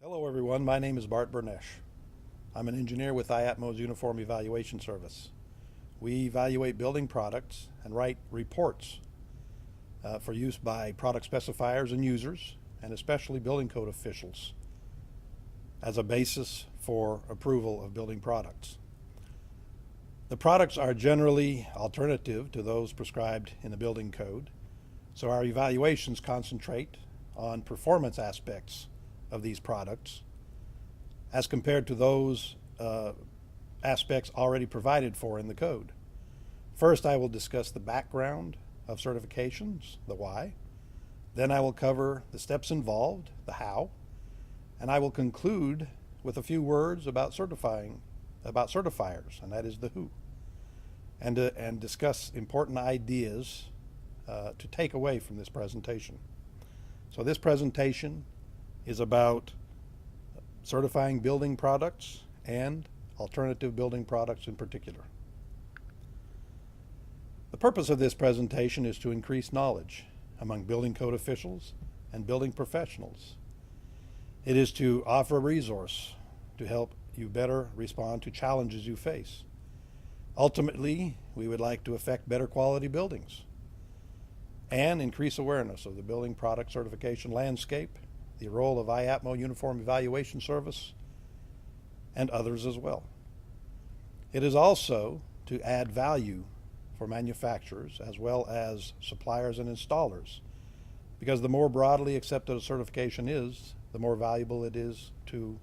Hello everyone, my name is Bart Bernesh. I'm an engineer with IAPMO's Uniform Evaluation Service. We evaluate building products and write reports for use by product specifiers and users, and especially building code officials, as a basis for approval of building products. The products are generally alternative to those prescribed in the building code, so our evaluations concentrate on performance aspects of these products as compared to those aspects already provided for in the code. First, I will discuss the background of certifications, the why. Then I will cover the steps involved, the how. And I will conclude with a few words about certifiers, and that is the who. And discuss important ideas to take away from this presentation. So this presentation is about certifying building products and alternative building products in particular. The purpose of this presentation is to increase knowledge among building code officials and building professionals. It is to offer a resource to help you better respond to challenges you face. Ultimately, we would like to affect better quality buildings and increase awareness of the building product certification landscape, the role of IAPMO Uniform Evaluation Service, and others as well. It is also to add value for manufacturers as well as suppliers and installers, because the more broadly accepted a certification is, the more valuable it is to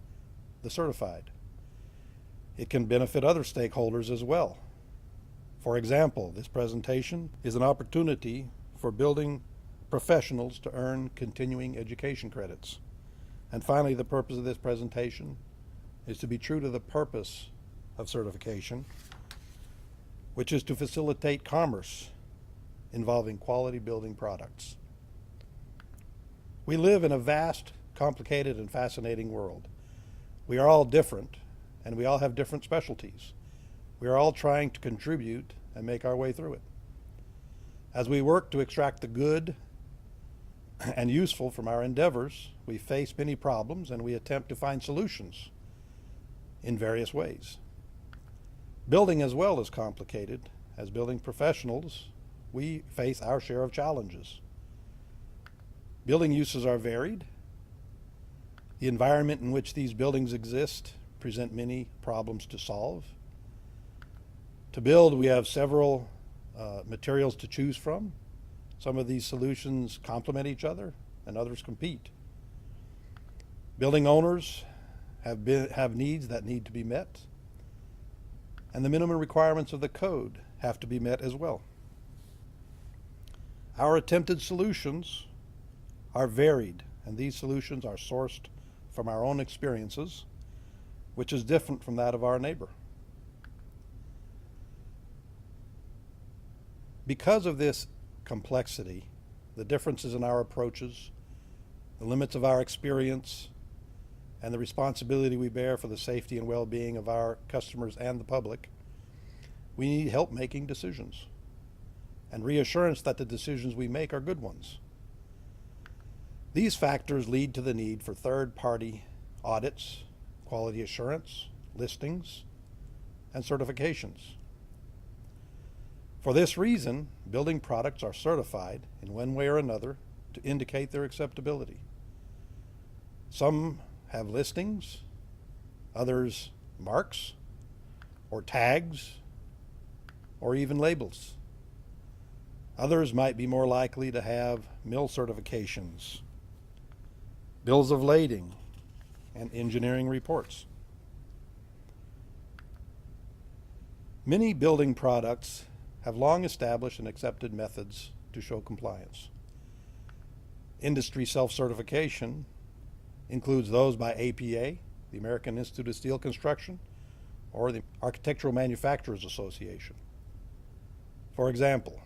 the certified. It can benefit other stakeholders as well. For example, this presentation is an opportunity for building professionals to earn continuing education credits. And finally, the purpose of this presentation is to be true to the purpose of certification, which is to facilitate commerce involving quality building products. We live in a vast, complicated, and fascinating world. We are all different, and we all have different specialties. We are all trying to contribute and make our way through it. As we work to extract the good and useful from our endeavors, we face many problems and we attempt to find solutions in various ways. Building as well is complicated. As building professionals, we face our share of challenges. Building uses are varied. The environment in which these buildings exist present many problems to solve. To build, we have several materials to choose from. Some of these solutions complement each other and others compete. Building owners have needs that need to be met, and the minimum requirements of the code have to be met as well. Our attempted solutions are varied, and these solutions are sourced from our own experiences, which is different from that of our neighbor. Because of this complexity, the differences in our approaches, the limits of our experience, and the responsibility we bear for the safety and well-being of our customers and the public, we need help making decisions and reassurance that the decisions we make are good ones. These factors lead to the need for third-party audits, quality assurance, listings, and certifications. For this reason, building products are certified in one way or another to indicate their acceptability. Some have listings, others marks, or tags, or even labels. Others might be more likely to have mill certifications, bills of lading, and engineering reports. Many building products have long established and accepted methods to show compliance. Industry self-certification includes those by APA, the American Institute of Steel Construction, or the Architectural Manufacturers Association. For example,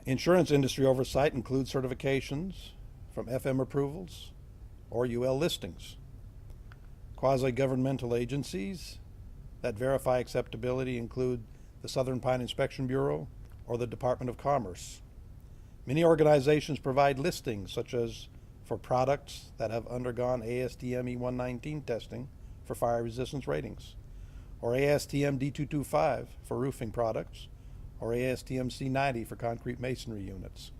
insurance industry oversight includes certifications from FM approvals or UL listings. Quasi-governmental agencies that verify acceptability include the Southern Pine Inspection Bureau, or the Department of Commerce. Many organizations provide listings such as for products that have undergone ASTM E119 testing for fire resistance ratings, or ASTM D225 for roofing products, or ASTM C90 for concrete masonry units.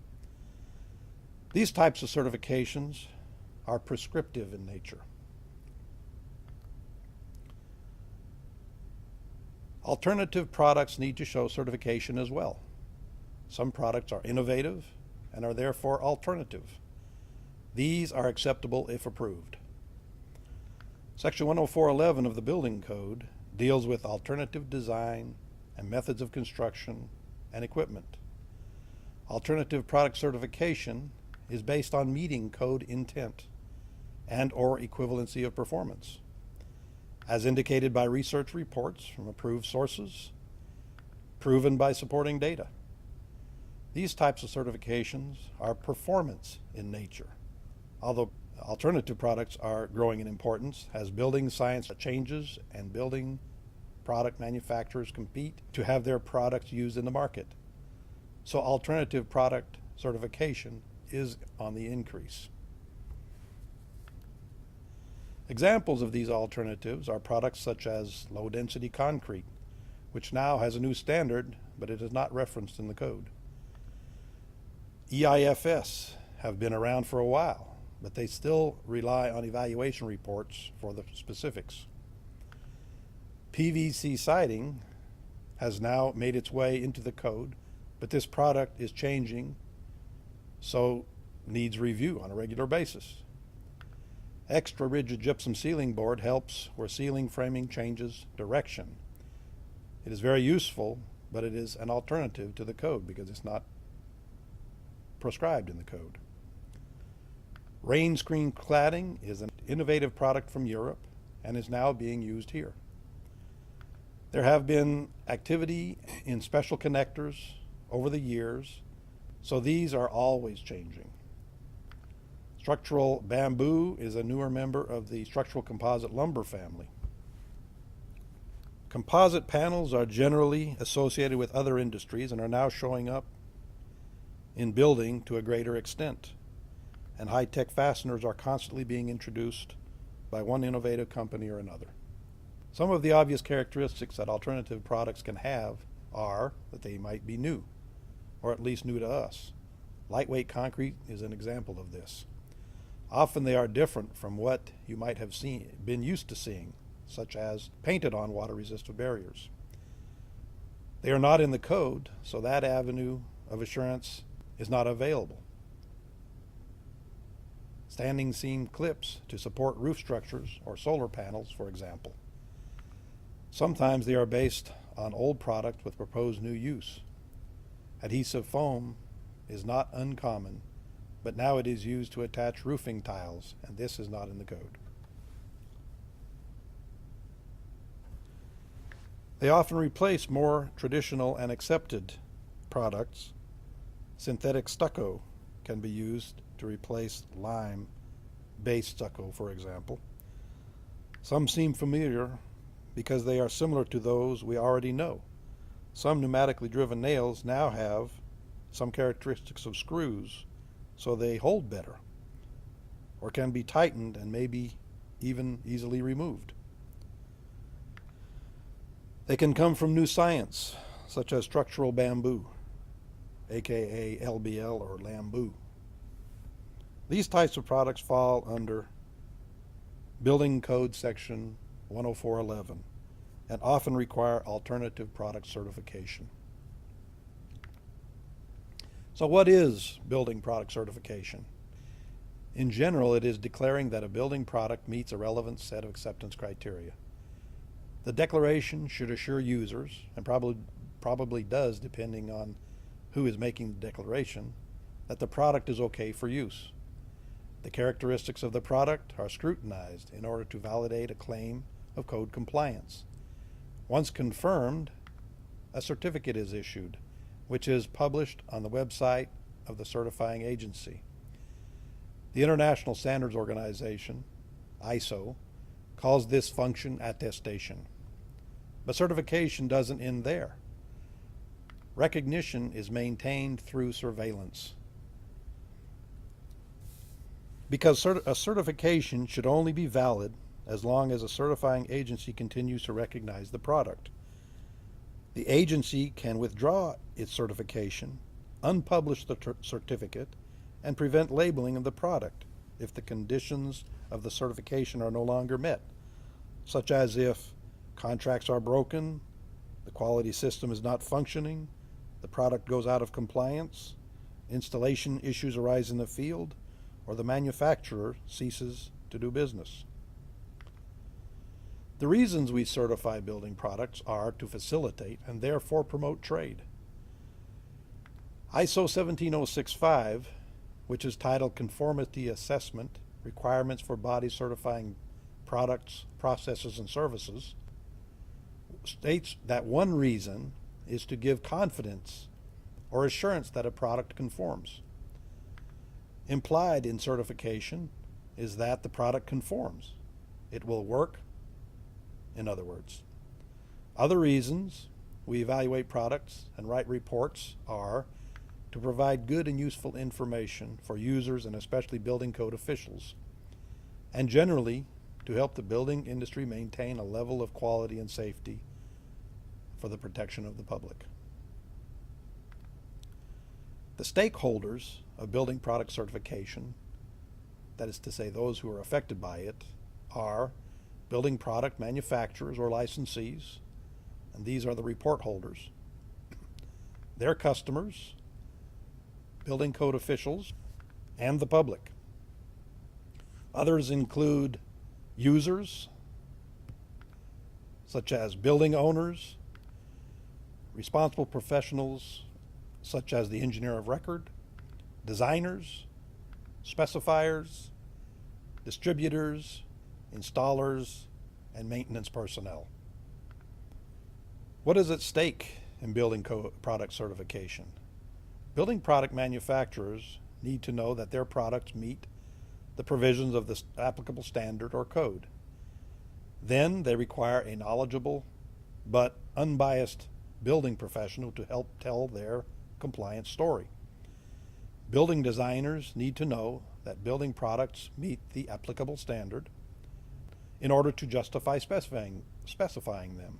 These types of certifications are prescriptive in nature. Alternative products need to show certification as well. Some products are innovative and are therefore alternative. These are acceptable if approved. Section 104.11 of the Building Code deals with alternative design and methods of construction and equipment. Alternative product certification is based on meeting code intent and/or equivalency of performance, as indicated by research reports from approved sources, proven by supporting data. These types of certifications are performance in nature, although alternative products are growing in importance as building science changes and building product manufacturers compete to have their products used in the market. So alternative product certification is on the increase. Examples of these alternatives are products such as low-density concrete, which now has a new standard, but it is not referenced in the code. EIFS have been around for a while, but they still rely on evaluation reports for the specifics. PVC siding has now made its way into the code, but this product is changing, so needs review on a regular basis. Extra rigid gypsum ceiling board helps where ceiling framing changes direction. It is very useful, but it is an alternative to the code because it's not prescribed in the code. Rain screen cladding is an innovative product from Europe and is now being used here. There have been activity in special connectors over the years, so these are always changing. Structural bamboo is a newer member of the structural composite lumber family. Composite panels are generally associated with other industries and are now showing up in building to a greater extent. And high-tech fasteners are constantly being introduced by one innovative company or another. Some of the obvious characteristics that alternative products can have are that they might be new, or at least new to us. Lightweight concrete is an example of this. Often they are different from what you might have been used to seeing, such as painted-on water-resistant barriers. They are not in the code, so that avenue of assurance is not available. Standing seam clips to support roof structures or solar panels, for example. Sometimes they are based on old product with proposed new use. Adhesive foam is not uncommon, but now it is used to attach roofing tiles, and this is not in the code. They often replace more traditional and accepted products. Synthetic stucco can be used to replace lime-based stucco, for example. Some seem familiar because they are similar to those we already know. Some pneumatically driven nails now have some characteristics of screws, so they hold better, or can be tightened and maybe even easily removed. They can come from new science, such as structural bamboo, aka LBL or Lamboo. These types of products fall under Building Code Section 104.11 and often require alternative product certification. So what is building product certification? In general, it is declaring that a building product meets a relevant set of acceptance criteria. The declaration should assure users, and probably does depending on who is making the declaration, that the product is okay for use. The characteristics of the product are scrutinized in order to validate a claim of code compliance. Once confirmed, a certificate is issued, which is published on the website of the certifying agency. The International Standards Organization, ISO, calls this function attestation. But certification doesn't end there. Recognition is maintained through surveillance. Because a certification should only be valid as long as a certifying agency continues to recognize the product. The agency can withdraw its certification, unpublish the certificate, and prevent labeling of the product if the conditions of the certification are no longer met, such as if contracts are broken, the quality system is not functioning, the product goes out of compliance, installation issues arise in the field, or the manufacturer ceases to do business. The reasons we certify building products are to facilitate and therefore promote trade. ISO 17065, which is titled Conformity Assessment, Requirements for Bodies Certifying Products, Processes, and Services, states that one reason is to give confidence or assurance that a product conforms. Implied in certification is that the product conforms. It will work, in other words. Other reasons we evaluate products and write reports are to provide good and useful information for users and especially building code officials, and generally to help the building industry maintain a level of quality and safety for the protection of the public. The stakeholders of building product certification, that is to say those who are affected by it, are building product manufacturers or licensees, and these are the report holders, their customers, building code officials, and the public. Others include users, such as building owners, responsible professionals, such as the engineer of record, designers, specifiers, distributors, installers, and maintenance personnel. What is at stake in building product certification? Building product manufacturers need to know that their products meet the provisions of the applicable standard or code. Then they require a knowledgeable but unbiased building professional to help tell their compliance story. Building designers need to know that building products meet the applicable standard in order to justify specifying them,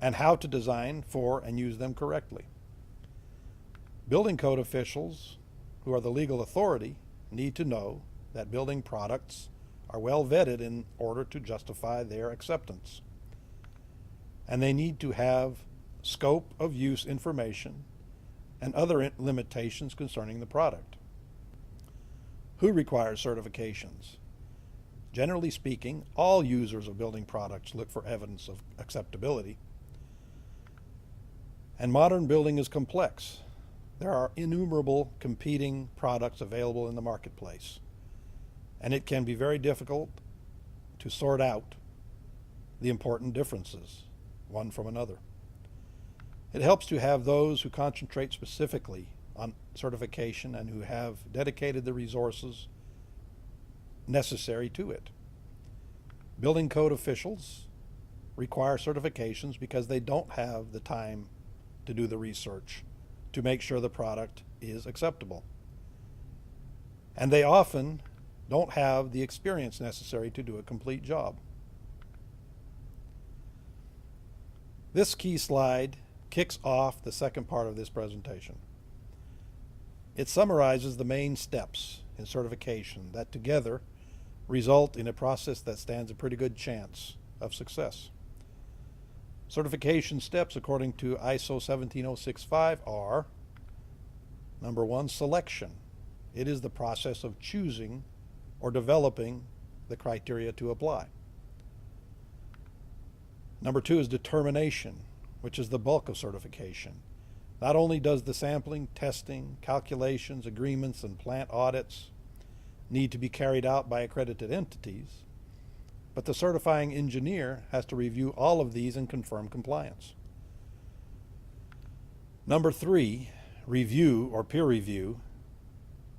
and how to design for and use them correctly. Building code officials, who are the legal authority, need to know that building products are well vetted in order to justify their acceptance. And they need to have scope of use information and other limitations concerning the product. Who requires certifications? Generally speaking, all users of building products look for evidence of acceptability. And modern building is complex. There are innumerable competing products available in the marketplace, and it can be very difficult to sort out the important differences, one from another. It helps to have those who concentrate specifically on certification and who have dedicated the resources necessary to it. Building code officials require certifications because they don't have the time to do the research to make sure the product is acceptable. And they often don't have the experience necessary to do a complete job. This key slide kicks off the second part of this presentation. It summarizes the main steps in certification that together result in a process that stands a pretty good chance of success. Certification steps according to ISO 17065 are: number one, selection. It is the process of choosing or developing the criteria to apply. Number two is determination, which is the bulk of certification. Not only does the sampling, testing, calculations, agreements, and plant audits need to be carried out by accredited entities, but the certifying engineer has to review all of these and confirm compliance. Number three, review or peer review,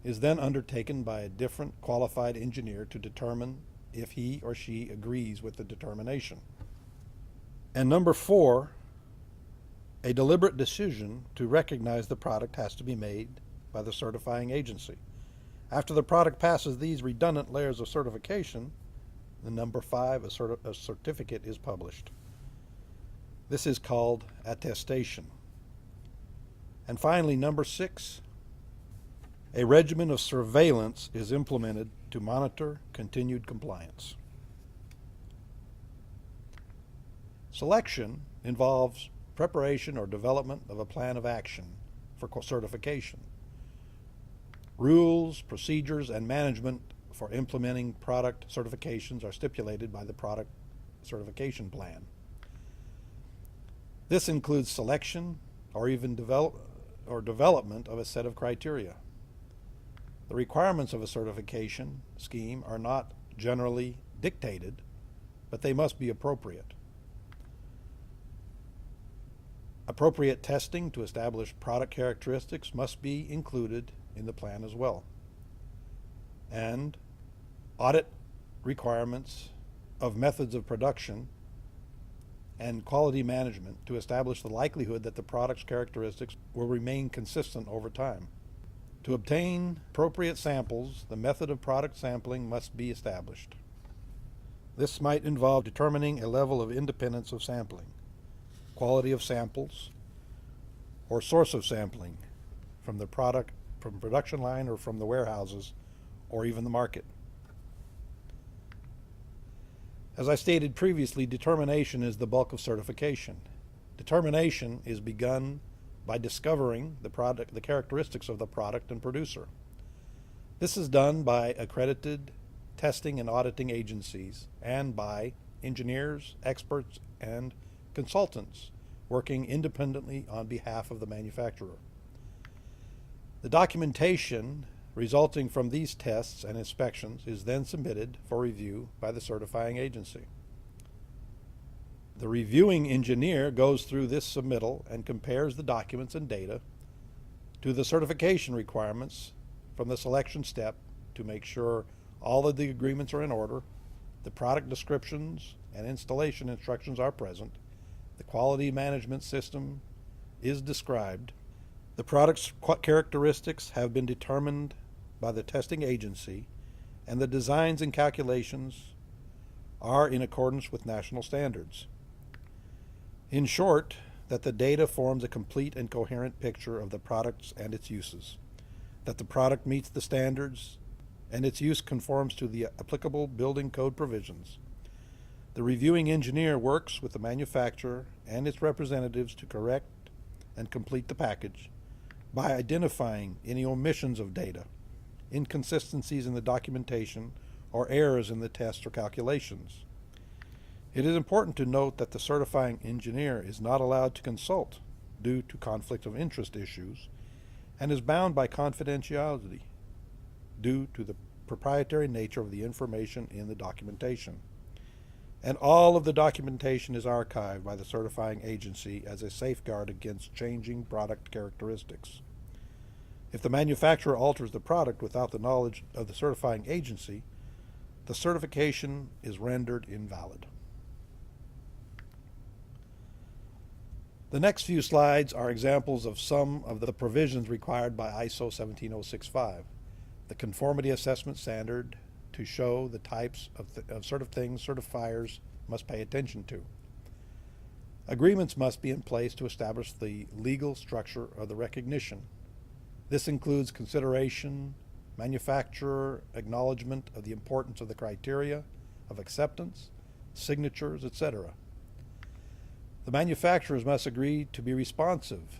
is then undertaken by a different qualified engineer to determine if he or she agrees with the determination. And number four, a deliberate decision to recognize the product has to be made by the certifying agency. After the product passes these redundant layers of certification, the number 5, a certificate is published. This is called attestation. And finally, number 6, a regimen of surveillance is implemented to monitor continued compliance. Selection involves preparation or development of a plan of action for certification. Rules, procedures, and management for implementing product certifications are stipulated by the product certification plan. This includes selection or even development of a set of criteria. The requirements of a certification scheme are not generally dictated, but they must be appropriate. Appropriate testing to establish product characteristics must be included in the plan as well. And audit requirements of methods of production and quality management to establish the likelihood that the product's characteristics will remain consistent over time. To obtain appropriate samples, the method of product sampling must be established. This might involve determining a level of independence of sampling, quality of samples, or source of sampling from the production line or from the warehouses or even the market. As I stated previously, determination is the bulk of certification. Determination is begun by discovering the characteristics of the product and producer. This is done by accredited testing and auditing agencies and by engineers, experts, and consultants working independently on behalf of the manufacturer. The documentation resulting from these tests and inspections is then submitted for review by the certifying agency. The reviewing engineer goes through this submittal and compares the documents and data to the certification requirements from the selection step to make sure all of the agreements are in order, the product descriptions and installation instructions are present, the quality management system is described, the product's characteristics have been determined by the testing agency, and the designs and calculations are in accordance with national standards. In short, that the data forms a complete and coherent picture of the products and its uses, that the product meets the standards and its use conforms to the applicable building code provisions. The reviewing engineer works with the manufacturer and its representatives to correct and complete the package by identifying any omissions of data, inconsistencies in the documentation, or errors in the tests or calculations. It is important to note that the certifying engineer is not allowed to consult due to conflict of interest issues and is bound by confidentiality due to the proprietary nature of the information in the documentation. And all of the documentation is archived by the certifying agency as a safeguard against changing product characteristics. If the manufacturer alters the product without the knowledge of the certifying agency, the certification is rendered invalid. The next few slides are examples of some of the provisions required by ISO 17065, the conformity assessment standard, to show the types of things certifiers must pay attention to. Agreements must be in place to establish the legal structure of the recognition. This includes consideration, manufacturer acknowledgement of the importance of the criteria of acceptance, signatures, etc. The manufacturers must agree to be responsive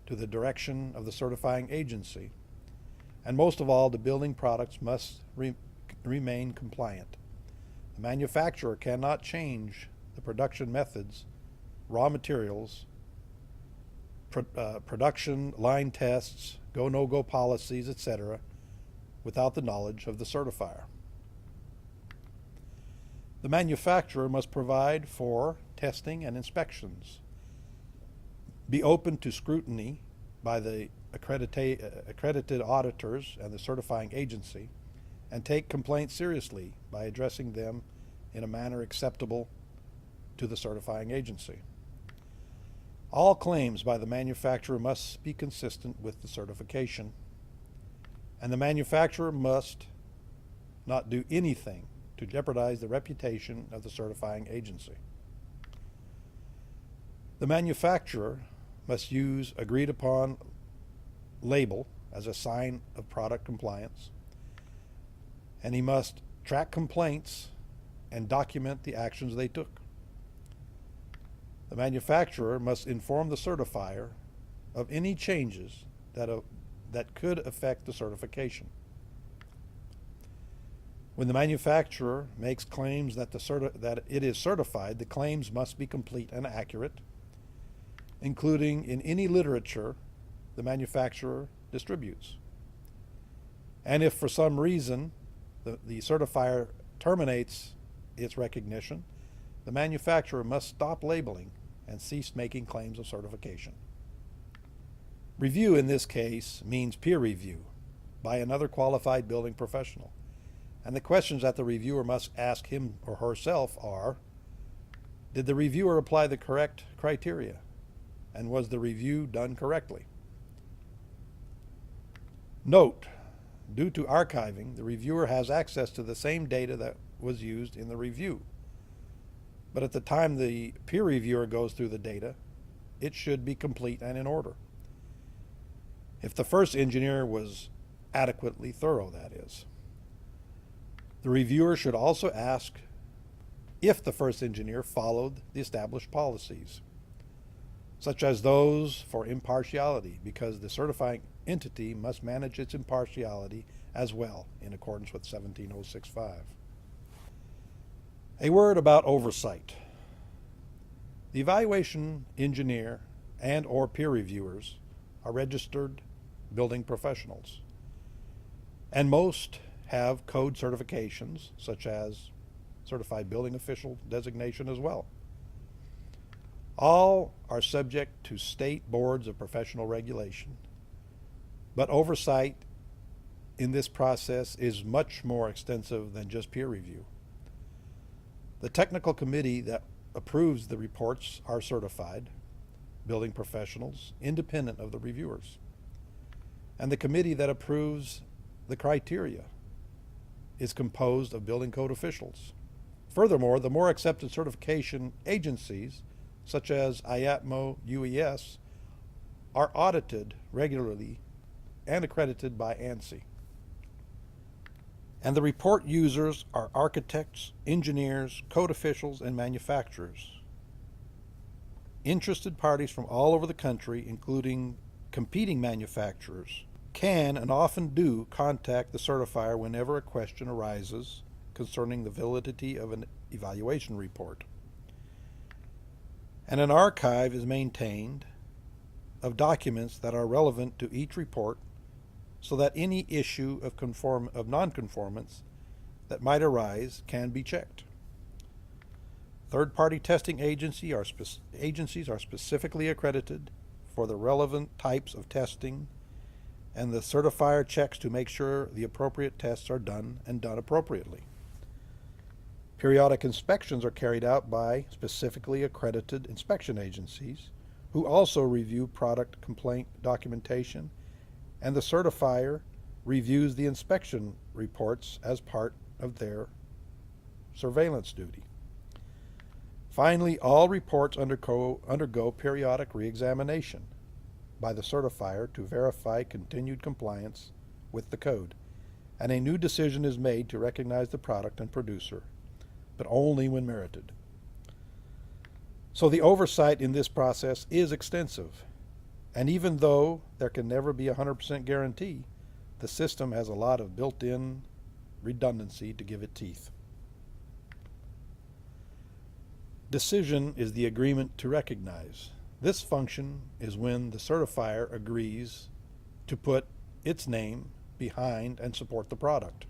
to the direction of the certifying agency, and most of all, the building products must remain compliant. The manufacturer cannot change the production methods, raw materials, production line tests, go no-go policies, etc., without the knowledge of the certifier. The manufacturer must provide for testing and inspections, be open to scrutiny by the accredited auditors and the certifying agency, and take complaints seriously by addressing them in a manner acceptable to the certifying agency. All claims by the manufacturer must be consistent with the certification, and the manufacturer must not do anything to jeopardize the reputation of the certifying agency. The manufacturer must use agreed upon label as a sign of product compliance, and he must track complaints and document the actions they took. The manufacturer must inform the certifier of any changes that could affect the certification. When the manufacturer makes claims that it is certified, the claims must be complete and accurate, including in any literature the manufacturer distributes. And if for some reason the certifier terminates its recognition, the manufacturer must stop labeling and cease making claims of certification. Review in this case means peer review by another qualified building professional. And the questions that the reviewer must ask him or herself are, did the reviewer apply the correct criteria? And was the review done correctly? Note, due to archiving, the reviewer has access to the same data that was used in the review. But at the time the peer reviewer goes through the data, it should be complete and in order. If the first engineer was adequately thorough, that is. The reviewer should also ask if the first engineer followed the established policies, such as those for impartiality, because the certifying entity must manage its impartiality as well in accordance with 17065. A word about oversight. The evaluation engineer and or peer reviewers are registered building professionals, and most have code certifications such as certified building official designation as well. All are subject to state boards of professional regulation, but oversight in this process is much more extensive than just peer review. The technical committee that approves the reports are certified building professionals independent of the reviewers, and the committee that approves the criteria is composed of building code officials. Furthermore, the more accepted certification agencies, such as IAPMO, UES, are audited regularly and accredited by ANSI. And the report users are architects, engineers, code officials, and manufacturers. Interested parties from all over the country, including competing manufacturers, can and often do contact the certifier whenever a question arises concerning the validity of an evaluation report. And an archive is maintained of documents that are relevant to each report, so that any issue of nonconformance that might arise can be checked. Third-party testing agencies are specifically accredited for the relevant types of testing, and the certifier checks to make sure the appropriate tests are done and done appropriately. Periodic inspections are carried out by specifically accredited inspection agencies who also review product complaint documentation, and the certifier reviews the inspection reports as part of their surveillance duty. Finally, all reports undergo periodic re-examination by the certifier to verify continued compliance with the code, and a new decision is made to recognize the product and producer, but only when merited. So the oversight in this process is extensive, and even though there can never be a 100% guarantee, the system has a lot of built-in redundancy to give it teeth. Decision is the agreement to recognize. This function is when the certifier agrees to put its name behind and support the product.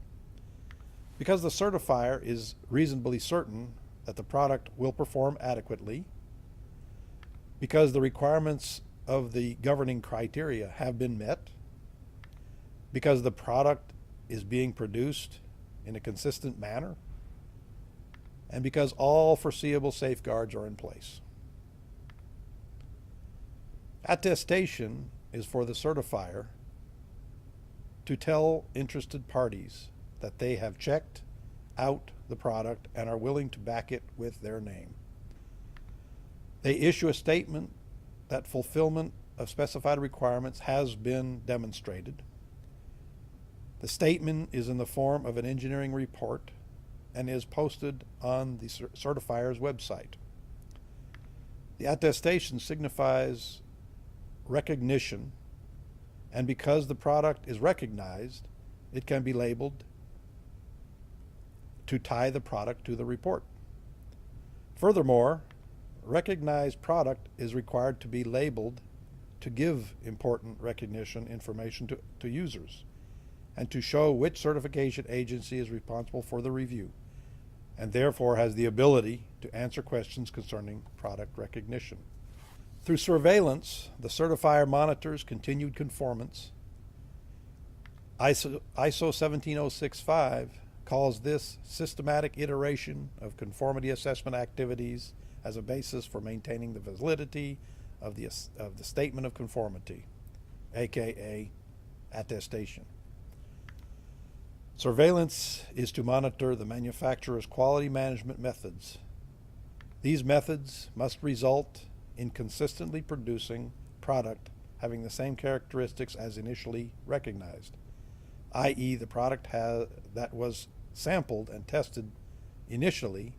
Because the certifier is reasonably certain that the product will perform adequately, because the requirements of the governing criteria have been met, because the product is being produced in a consistent manner, and because all foreseeable safeguards are in place. Attestation is for the certifier to tell interested parties that they have checked out the product and are willing to back it with their name. They issue a statement that fulfillment of specified requirements has been demonstrated. The statement is in the form of an engineering report and is posted on the certifier's website. The attestation signifies recognition, and because the product is recognized, it can be labeled to tie the product to the report. Furthermore, recognized product is required to be labeled to give important recognition information to users and to show which certification agency is responsible for the review and therefore has the ability to answer questions concerning product recognition. Through surveillance, the certifier monitors continued conformance. ISO 17065 calls this systematic iteration of conformity assessment activities as a basis for maintaining the validity of the statement of conformity, aka attestation. Surveillance is to monitor the manufacturer's quality management methods. These methods must result in consistently producing product having the same characteristics as initially recognized, i.e. the product that was sampled and tested initially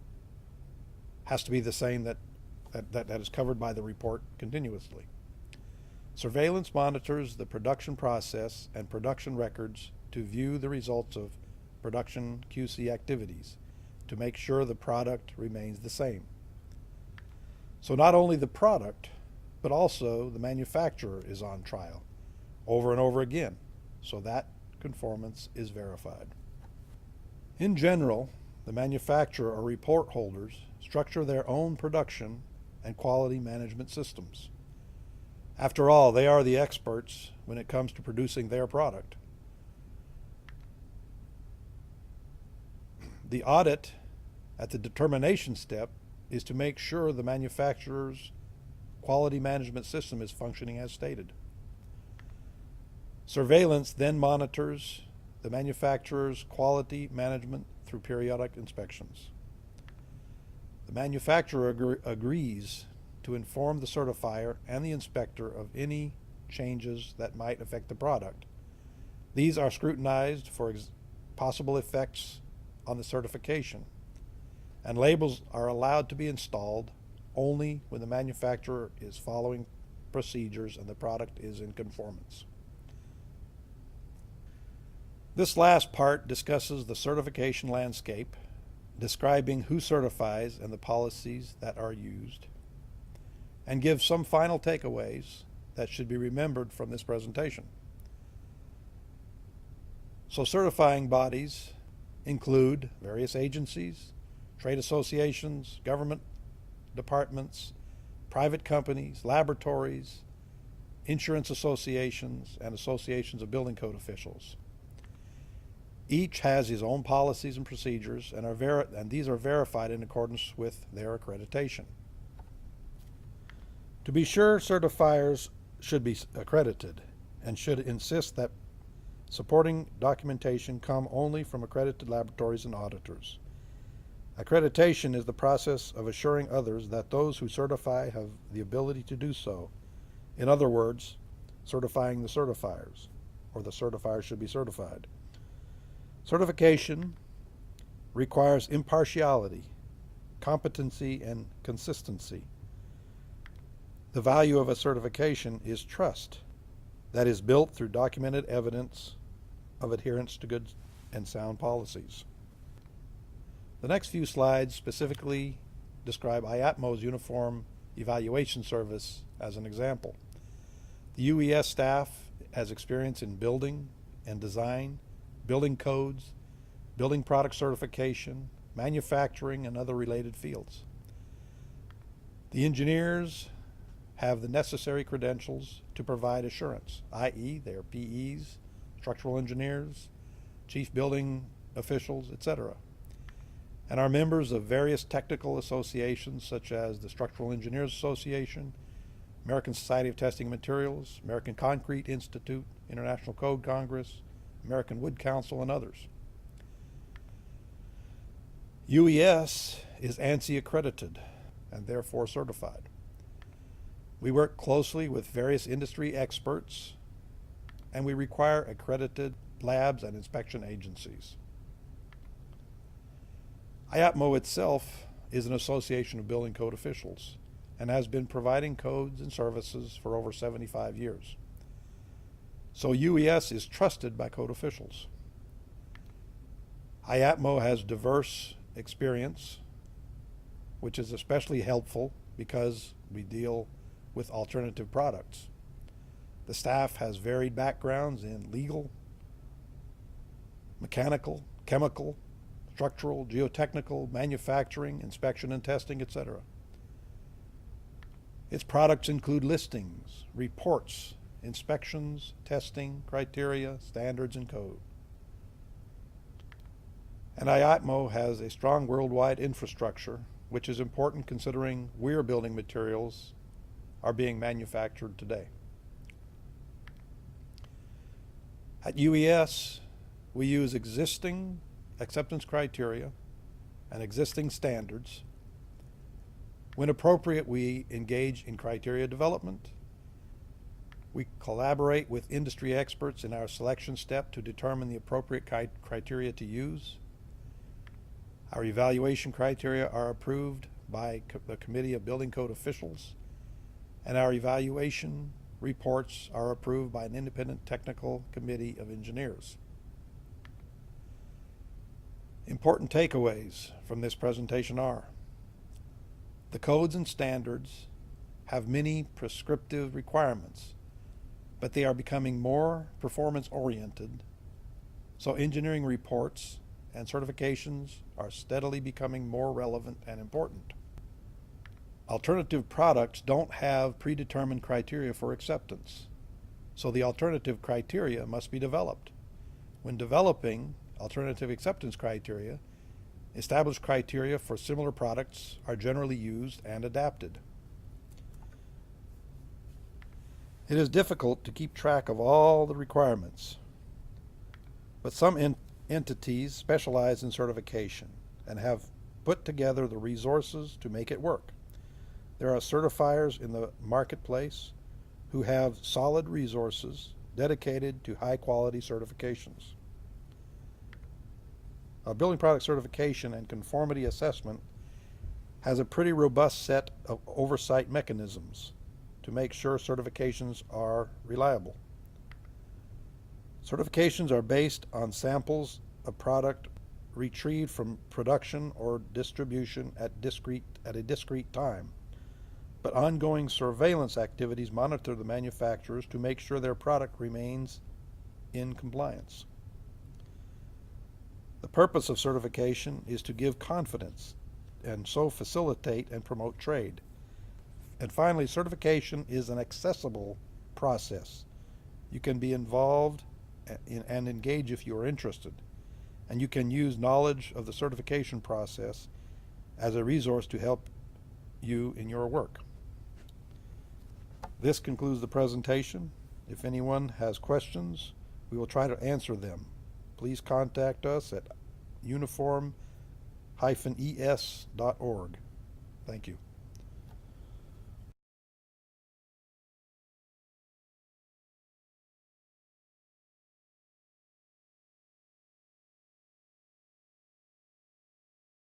has to be the same that is covered by the report continuously. Surveillance monitors the production process and production records to view the results of production QC activities to make sure the product remains the same. So not only the product, but also the manufacturer is on trial over and over again, so that conformance is verified. In general, the manufacturer or report holders structure their own production and quality management systems. After all, they are the experts when it comes to producing their product. The audit at the determination step is to make sure the manufacturer's quality management system is functioning as stated. Surveillance then monitors the manufacturer's quality management through periodic inspections. The manufacturer agrees to inform the certifier and the inspector of any changes that might affect the product. These are scrutinized for possible effects on the certification, and labels are allowed to be installed only when the manufacturer is following procedures and the product is in conformance. This last part discusses the certification landscape, describing who certifies and the policies that are used, and gives some final takeaways that should be remembered from this presentation. So certifying bodies include various agencies, trade associations, government departments, private companies, laboratories, insurance associations, and associations of building code officials. Each has his own policies and procedures, and these are verified in accordance with their accreditation. To be sure, certifiers should be accredited and should insist that supporting documentation come only from accredited laboratories and auditors. Accreditation is the process of assuring others that those who certify have the ability to do so. In other words, certifying the certifiers, or the certifiers should be certified. Certification requires impartiality, competency, and consistency. The value of a certification is trust that is built through documented evidence of adherence to good and sound policies. The next few slides specifically describe IAPMO's Uniform Evaluation Service as an example. The UES staff has experience in building and design, building codes, building product certification, manufacturing, and other related fields. The engineers have the necessary credentials to provide assurance, i.e. they are PEs, structural engineers, chief building officials, etc., and are members of various technical associations such as the Structural Engineers Association, American Society of Testing Materials, American Concrete Institute, International Code Congress, American Wood Council, and others. UES is ANSI accredited and therefore certified. We work closely with various industry experts, and we require accredited labs and inspection agencies. IAPMO itself is an association of building code officials and has been providing codes and services for over 75 years. So UES is trusted by code officials. IAPMO has diverse experience, which is especially helpful because we deal with alternative products. The staff has varied backgrounds in legal, mechanical, chemical, structural, geotechnical, manufacturing, inspection and testing, etc. Its products include listings, reports, inspections, testing, criteria, standards, and code. And IAPMO has a strong worldwide infrastructure, which is important considering where building materials are being manufactured today. At UES, we use existing acceptance criteria and existing standards. When appropriate, we engage in criteria development. We collaborate with industry experts in our selection step to determine the appropriate criteria to use. Our evaluation criteria are approved by the Committee of Building Code Officials, and our evaluation reports are approved by an independent technical committee of engineers. Important takeaways from this presentation are: the codes and standards have many prescriptive requirements, but they are becoming more performance-oriented, so engineering reports and certifications are steadily becoming more relevant and important. Alternative products don't have predetermined criteria for acceptance, so the alternative criteria must be developed. When developing alternative acceptance criteria, established criteria for similar products are generally used and adapted. It is difficult to keep track of all the requirements, but some entities specialize in certification and have put together the resources to make it work. There are certifiers in the marketplace who have solid resources dedicated to high-quality certifications. Our building product certification and conformity assessment has a pretty robust set of oversight mechanisms to make sure certifications are reliable. Certifications are based on samples of product retrieved from production or distribution at a discrete time, but ongoing surveillance activities monitor the manufacturers to make sure their product remains in compliance. The purpose of certification is to give confidence and so facilitate and promote trade. And finally, certification is an accessible process. You can be involved and engage if you are interested, and you can use knowledge of the certification process as a resource to help you in your work. This concludes the presentation. If anyone has questions, we will try to answer them. Please contact us at uniform-es.org. Thank you.